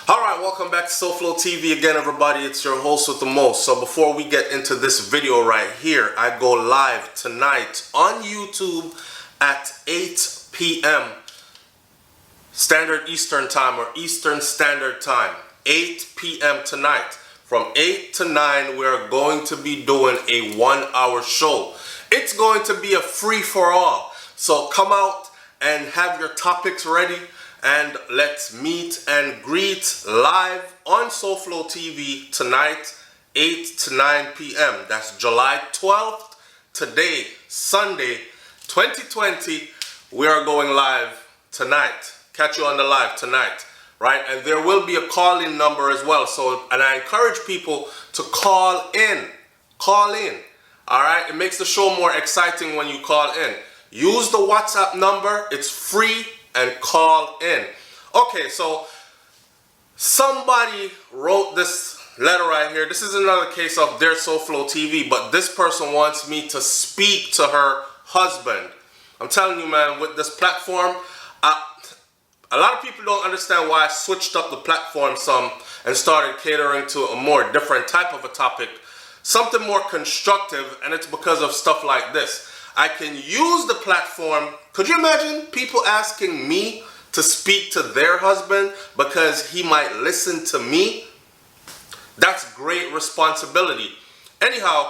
Alright, welcome back to SouFLoTV again, everybody. It's your host with the most. So before we get into this video right here, I go live tonight on YouTube at 8 p.m. Standard Eastern Time or Eastern Standard Time. 8 p.m. tonight. From 8 to 9, we're going to be doing a 1-hour show. It's going to be a free-for-all. So come out and have your topics ready. And let's meet and greet live on SouFLoTV tonight, 8 to 9 p.m. That's July 12th. Today, Sunday, 2020, we are going live tonight. Catch you on the live tonight, right? And there will be a call-in number as well. So, and I encourage people to call in. Call in, all right? It makes the show more exciting when you call in. Use the WhatsApp number. It's free. And call in. Okay, so somebody wrote this letter right here. This is another case of Dear SouFLoTV, but this person wants me to speak to her husband. I'm telling you, man, with this platform, a lot of people don't understand why I switched up the platform some and started catering to a more different type of a topic, something more constructive, and it's because of stuff like this. I can use the platform. Could you imagine people asking me to speak to their husband because he might listen to me? That's great responsibility. Anyhow,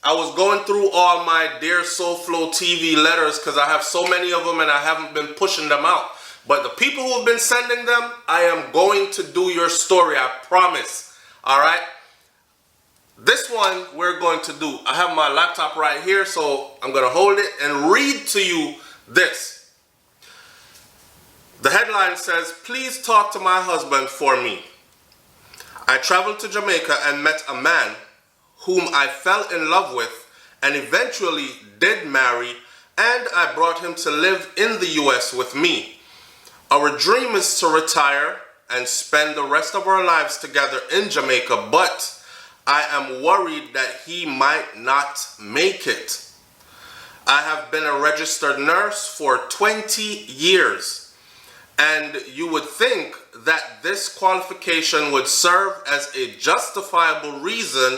I was going through all my Dear SouFLoTV letters because I have so many of them and I haven't been pushing them out. But the people who have been sending them, I am going to do your story, I promise. All right? This one we're going to do. I have my laptop right here, so I'm going to hold it and read to you this. The headline says, "Please talk to my husband for me. I traveled to Jamaica and met a man whom I fell in love with and eventually did marry, and I brought him to live in the US with me. Our dream is to retire and spend the rest of our lives together in Jamaica, but I am worried that he might not make it. I have been a registered nurse for 20 years, and you would think that this qualification would serve as a justifiable reason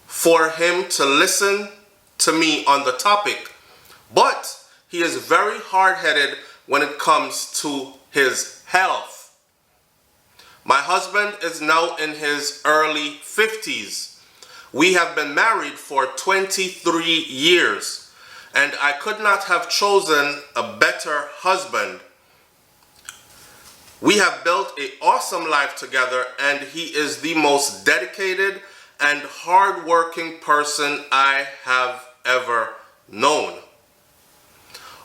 for him to listen to me on the topic. But he is very hard-headed when it comes to his health. My husband is now in his early 50s. We have been married for 23 years, and I could not have chosen a better husband. We have built an awesome life together, and he is the most dedicated and hardworking person I have ever known.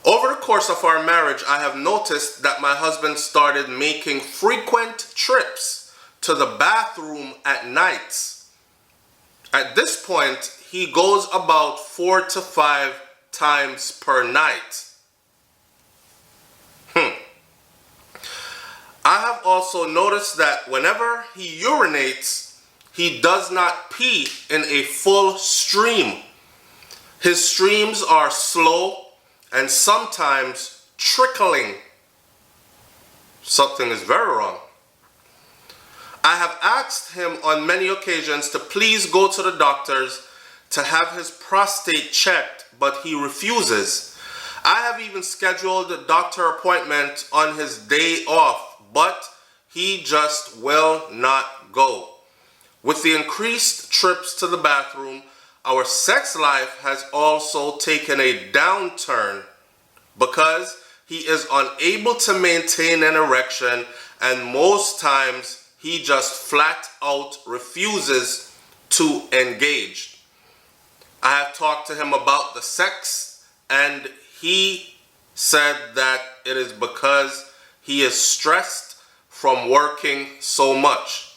Over the course of our marriage, I have noticed that my husband started making frequent trips to the bathroom at nights. At this point, he goes about 4 to 5 times per night. I have also noticed that whenever he urinates, he does not pee in a full stream. His streams are slow and sometimes trickling. Something is very wrong. I have asked him on many occasions to please go to the doctors to have his prostate checked, but he refuses. I have even scheduled a doctor appointment on his day off, but he just will not go. With the increased trips to the bathroom, our sex life has also taken a downturn because he is unable to maintain an erection, and most times he just flat out refuses to engage. I have talked to him about the sex, and he said that it is because he is stressed from working so much.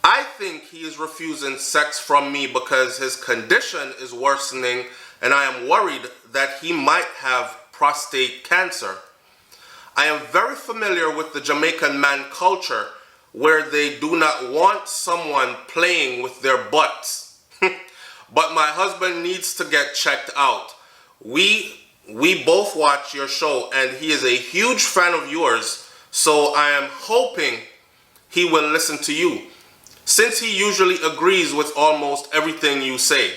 I think he is refusing sex from me because his condition is worsening, and I am worried that he might have prostate cancer. I am very familiar with the Jamaican man culture where they do not want someone playing with their butts. But my husband needs to get checked out. We both watch your show and he is a huge fan of yours, so I am hoping he will listen to you, since he usually agrees with almost everything you say.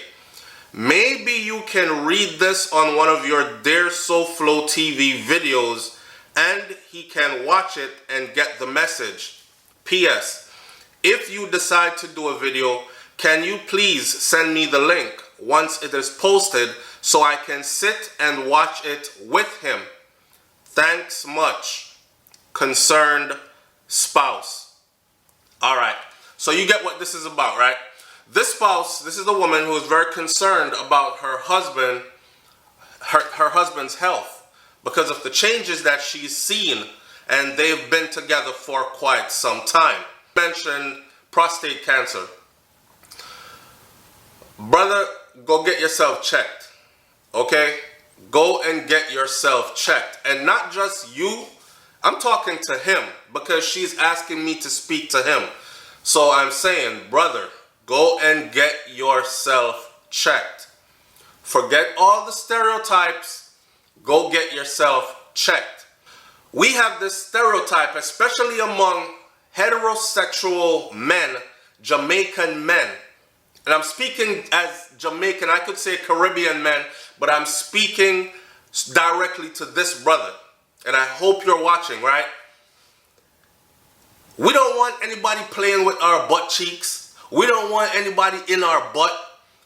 Maybe you can read this on one of your Dear SouFLoTV videos and he can watch it and get the message. P.S. If you decide to do a video, can you please send me the link once it is posted so I can sit and watch it with him? Thanks much. Concerned spouse. All right. So you get what this is about, right? This spouse, this is the woman who is very concerned about her husband, her husband's health because of the changes that she's seen, and they've been together for quite some time. Mentioned prostate cancer. Brother, go get yourself checked. Okay? Go and get yourself checked. And not just you. I'm talking to him because she's asking me to speak to him. So I'm saying, brother, go and get yourself checked. Forget all the stereotypes. Go get yourself checked. We have this stereotype, especially among heterosexual men, Jamaican men. And I'm speaking as Jamaican, I could say Caribbean men, but I'm speaking directly to this brother. And I hope you're watching, right? We don't want anybody playing with our butt cheeks. We don't want anybody in our butt.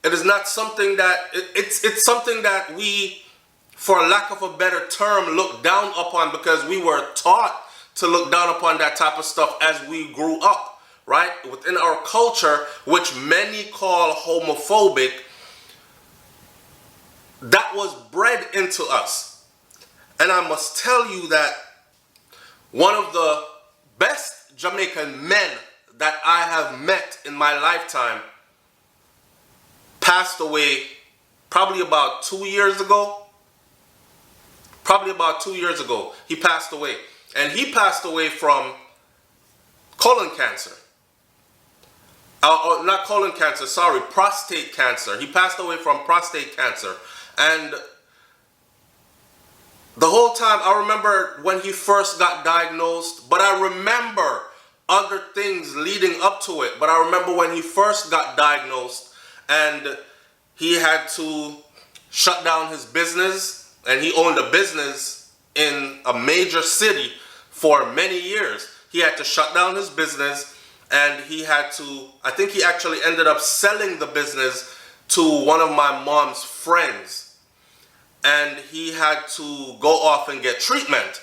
It is not something that, it's something that we, for lack of a better term, look down upon because we were taught to look down upon that type of stuff as we grew up, right? Within our culture, which many call homophobic, that was bred into us. And I must tell you that one of the best Jamaican men that I have met in my lifetime passed away probably about 2 years ago. Probably about 2 years ago, he passed away. And he passed away from colon cancer. Not colon cancer, sorry, prostate cancer. He passed away from prostate cancer. And the whole time, I remember when he first got diagnosed, but I remember other things leading up to it. But I remember when he first got diagnosed and he had to shut down his business, and he owned a business in a major city for many years. He had to shut down his business, and he had to, I think he actually ended up selling the business to one of my mom's friends. And he had to go off and get treatment.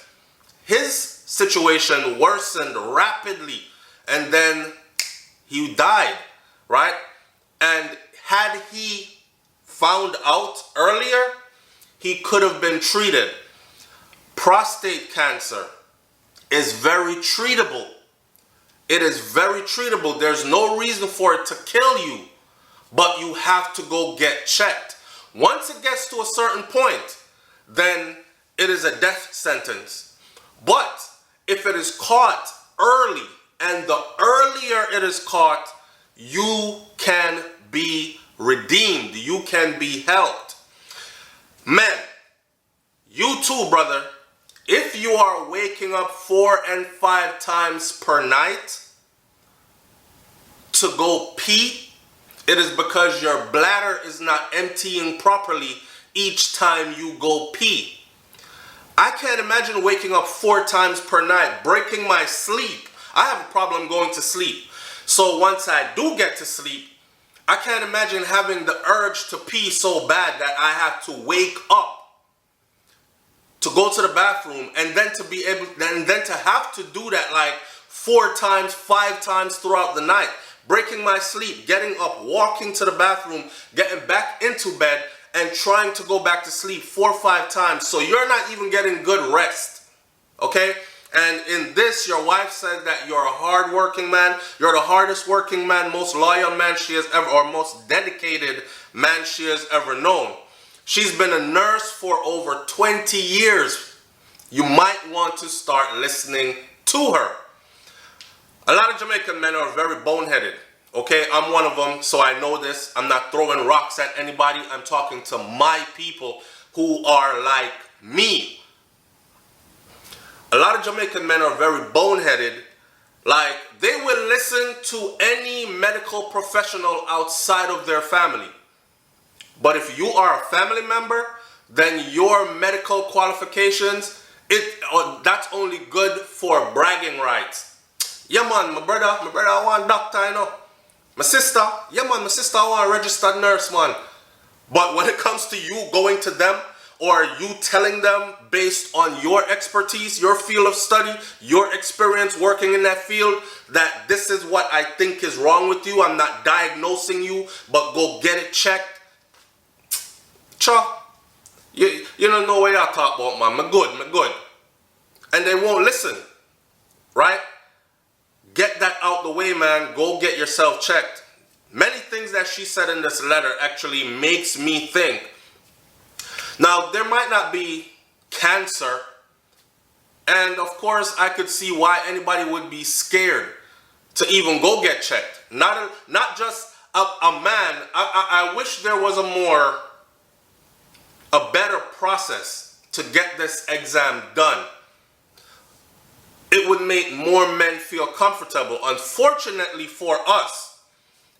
His situation worsened rapidly, and then he died, right? And had he found out earlier, he could have been treated. Prostate cancer is very treatable. It is very treatable. There's no reason for it to kill you, but you have to go get checked. Once it gets to a certain point, then it is a death sentence. But if it is caught early, and the earlier it is caught, you can be redeemed. You can be helped. Men, you too, brother, if you are waking up 4 and 5 times per night to go pee, it is because your bladder is not emptying properly each time you go pee. I can't imagine waking up 4 times per night, breaking my sleep. I have a problem going to sleep. So once I do get to sleep, I can't imagine having the urge to pee so bad that I have to wake up to go to the bathroom, and then to be able, and then to have to do that like 4 times, 5 times throughout the night, breaking my sleep, getting up, walking to the bathroom, getting back into bed, and trying to go back to sleep 4 or 5 times. So you're not even getting good rest, okay? And in this, your wife says that you're a hard-working man. You're the hardest working man, most loyal man she has ever, or most dedicated man she has ever known. She's been a nurse for over 20 years. You might want to start listening to her. A lot of Jamaican men are very boneheaded. Okay, I'm one of them, so I know this. I'm not throwing rocks at anybody. I'm talking to my people who are like me. A lot of Jamaican men are very boneheaded. Like, they will listen to any medical professional outside of their family. But if you are a family member, then your medical qualifications, that's only good for bragging rights. Yeah man, my brother, I want doctor, you know. My sister, yeah man, my sister, I want a registered nurse, man. But when it comes to you going to them, or you telling them based on your expertise, your field of study, your experience working in that field, that this is what I think is wrong with you, I'm not diagnosing you, but go get it checked. Cha, you don't know what y'all talk about, man. Me good. And they won't listen, right? Get that out the way, man. Go get yourself checked. Many things that she said in this letter actually makes me think. Now, there might not be cancer, and of course, I could see why anybody would be scared to even go get checked. Not just a man. I wish there was a better process to get this exam done. It would make more men feel comfortable. Unfortunately for us,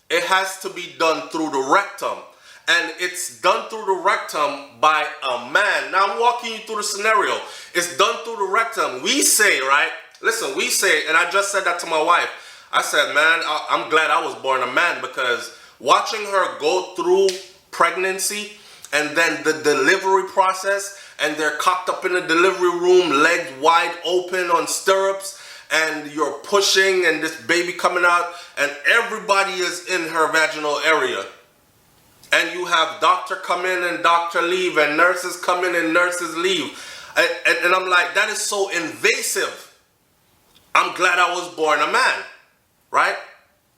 it has to be done through the rectum. And it's done through the rectum by a man. Now I'm walking you through the scenario. It's done through the rectum. We say, right? Listen, we say, and I just said that to my wife. I said, man, I'm glad I was born a man, because watching her go through pregnancy and then the delivery process, and they're cocked up in the delivery room, legs wide open on stirrups, and you're pushing and this baby coming out, and everybody is in her vaginal area. And you have doctor come in and doctor leave, and nurses come in and nurses leave. And I'm like, that is so invasive. I'm glad I was born a man, right?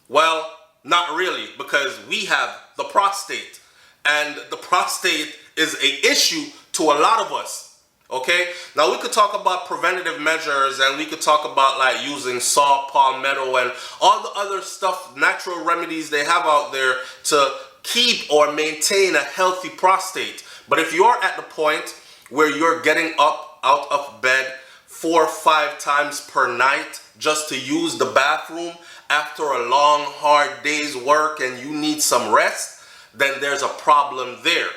Well, not really, because we have the prostate. And the prostate is an issue to a lot of us, okay? Now, we could talk about preventative measures, and we could talk about like using saw, palmetto, and all the other stuff, natural remedies they have out there to keep or maintain a healthy prostate. But if you're at the point where you're getting up out of bed 4 or 5 times per night just to use the bathroom after a long, hard day's work, and you need some rest, then there's a problem there.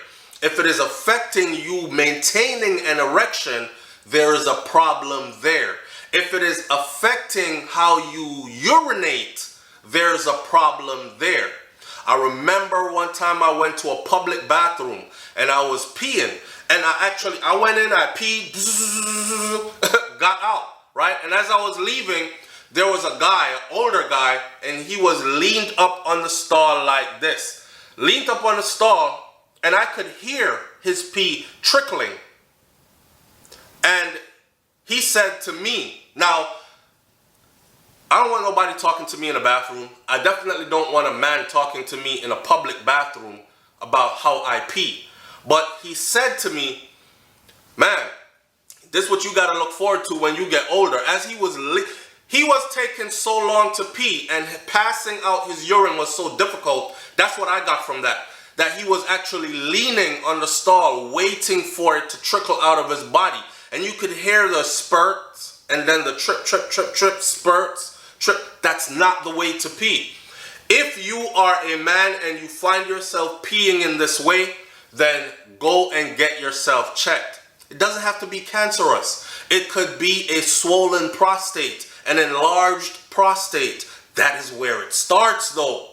If it is affecting you maintaining an erection, there is a problem there. If it is affecting how you urinate, there's a problem there. I remember one time I went to a public bathroom and I was peeing, and I went in, I peed, got out, right? And as I was leaving, there was a guy, an older guy, and he was leaned up on the stall like this. Leaned up on the stall, and I could hear his pee trickling. And he said to me, now, I don't want nobody talking to me in a bathroom. I definitely don't want a man talking to me in a public bathroom about how I pee. But he said to me, man, this is what you got to look forward to when you get older. As he was taking so long to pee, and passing out his urine was so difficult. That's what I got from that. That he was actually leaning on the stall, waiting for it to trickle out of his body. And you could hear the spurts, and then the trip, spurts, trip. That's not the way to pee. If you are a man and you find yourself peeing in this way, then go and get yourself checked. It doesn't have to be cancerous. It could be a swollen prostate, an enlarged prostate. That is where it starts though.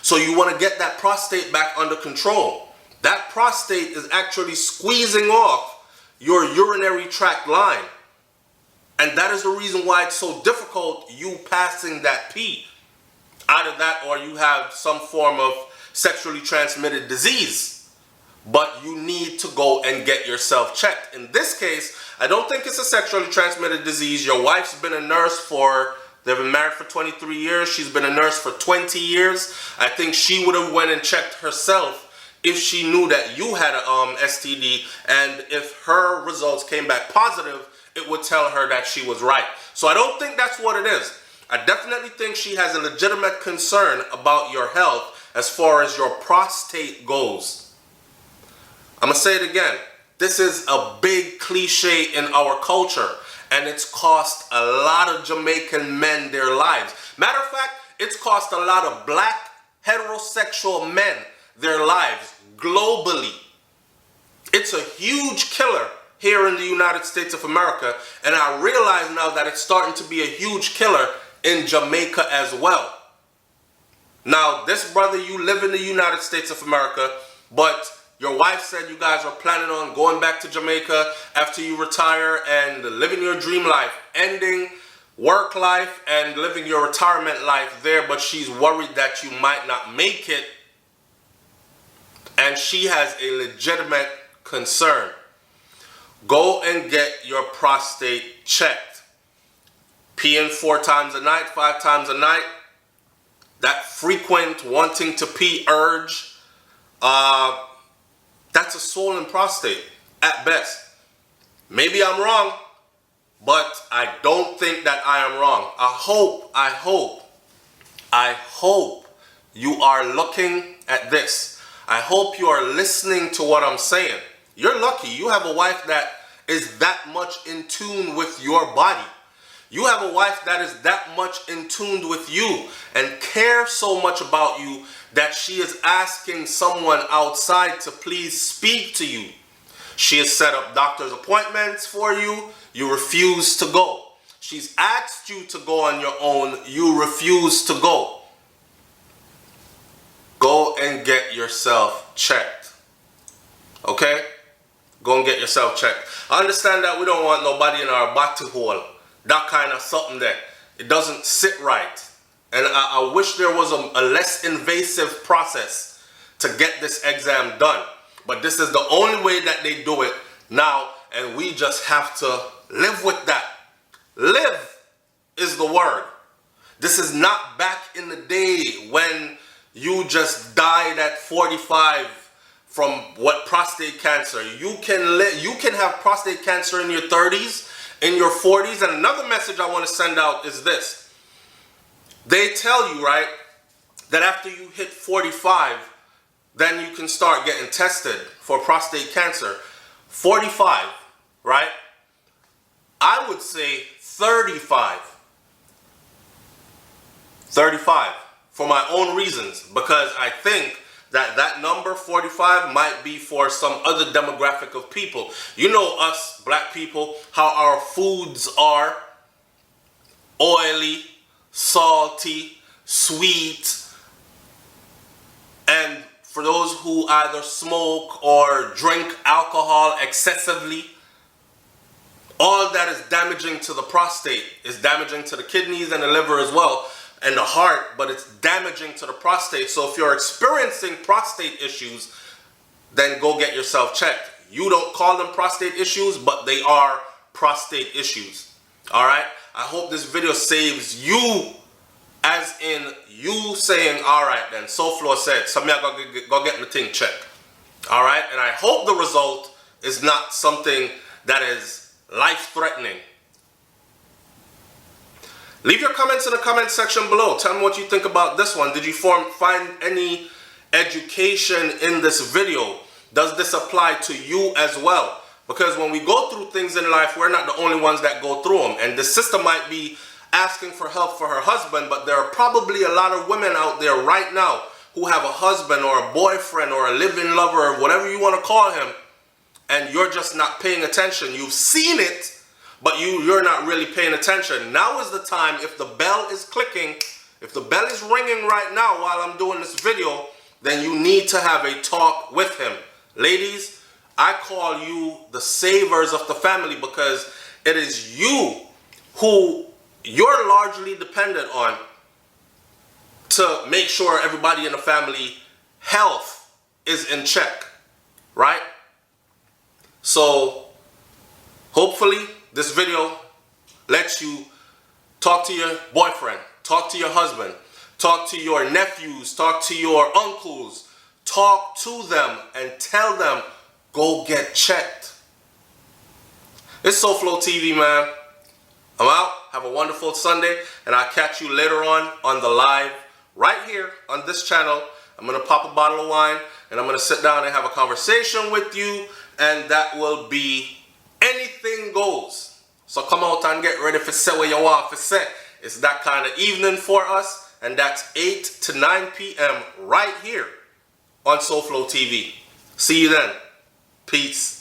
So you want to get that prostate back under control. That prostate is actually squeezing off your urinary tract line. And that is the reason why it's so difficult you passing that pee. Either that or you have some form of sexually transmitted disease. But you need to go and get yourself checked. In this case, I don't think it's a sexually transmitted disease. Your wife's been a nurse they've been married for 23 years. She's been a nurse for 20 years. I think she would have went and checked herself if she knew that you had a STD. And if her results came back positive, it would tell her that she was right. So I don't think that's what it is. I definitely think she has a legitimate concern about your health as far as your prostate goes. I'm going to say it again. This is a big cliche in our culture. and it's cost a lot of Jamaican men their lives. Matter of fact, it's cost a lot of black heterosexual men their lives globally. It's a huge killer here in the United States of America, and I realize now that it's starting to be a huge killer in Jamaica as well. Now, this brother, you live in the United States of America, but your wife said you guys are planning on going back to Jamaica after you retire and living your dream life, ending work life and living your retirement life there, but she's worried that you might not make it, and she has a legitimate concern. Go and get your prostate checked. Peeing 4 times a night, 5 times a night, that frequent wanting to pee urge, that's a swollen prostate at best. Maybe I'm wrong, but I don't think that I am wrong. I hope you are looking at this. I hope you are listening to what I'm saying. You're lucky. You have a wife that is that much in tune with your body. You have a wife that is that much in tune with you and cares so much about you that she is asking someone outside to please speak to you. She has set up doctor's appointments for you. You refuse to go. She's asked you to go on your own. You refuse to go. Go and get yourself checked. Okay? Go and get yourself checked. I understand that we don't want nobody in our body hole. That kind of something that it doesn't sit right. And I wish there was a less invasive process to get this exam done. But this is the only way that they do it now, and we just have to live with that. Live is the word. This is not back in the day when you just died at 45 from what, prostate cancer. You can have prostate cancer in your 30s, in your 40s. And another message I want to send out is this. They tell you, right, that after you hit 45, then you can start getting tested for prostate cancer. 45, right? I would say 35. 35 for my own reasons, because I think that that number 45 might be for some other demographic of people. You know us black people, how our foods are oily, salty, sweet, and for those who either smoke or drink alcohol excessively, all that is damaging to the prostate. It's damaging to the kidneys and the liver as well, and the heart, but it's damaging to the prostate. So if you're experiencing prostate issues, then go get yourself checked. You don't call them prostate issues, but they are prostate issues. All right? I hope this video saves you, as in you saying, all right then, SouFLo said, so me go get my thing checked. All right? And I hope the result is not something that is life-threatening. Leave your comments in the comment section below. Tell me what you think about this one. Did you find any education in this video? Does this apply to you as well? Because when we go through things in life, we're not the only ones that go through them. And the sister might be asking for help for her husband, but there are probably a lot of women out there right now who have a husband or a boyfriend or a living lover or whatever you want to call him, and you're just not paying attention. You've seen it, but you're not really paying attention. Now is the time, if the bell is clicking, if the bell is ringing right now while I'm doing this video, then you need to have a talk with him. Ladies, I call you the savers of the family, because it is you who you're largely dependent on to make sure everybody in the family health is in check, right? So hopefully this video lets you talk to your boyfriend, talk to your husband, talk to your nephews, talk to your uncles, talk to them and tell them, go get checked. It's SouFLoTV, man. I'm out. Have a wonderful Sunday, and I'll catch you later on the live right here on this channel. I'm going to pop a bottle of wine, and I'm going to sit down and have a conversation with you, and that will be anything goes. So come out and get ready for say what you want for say. It's that kind of evening for us, and that's 8 to 9 p.m. right here on SouFLoTV. See you then. Peace.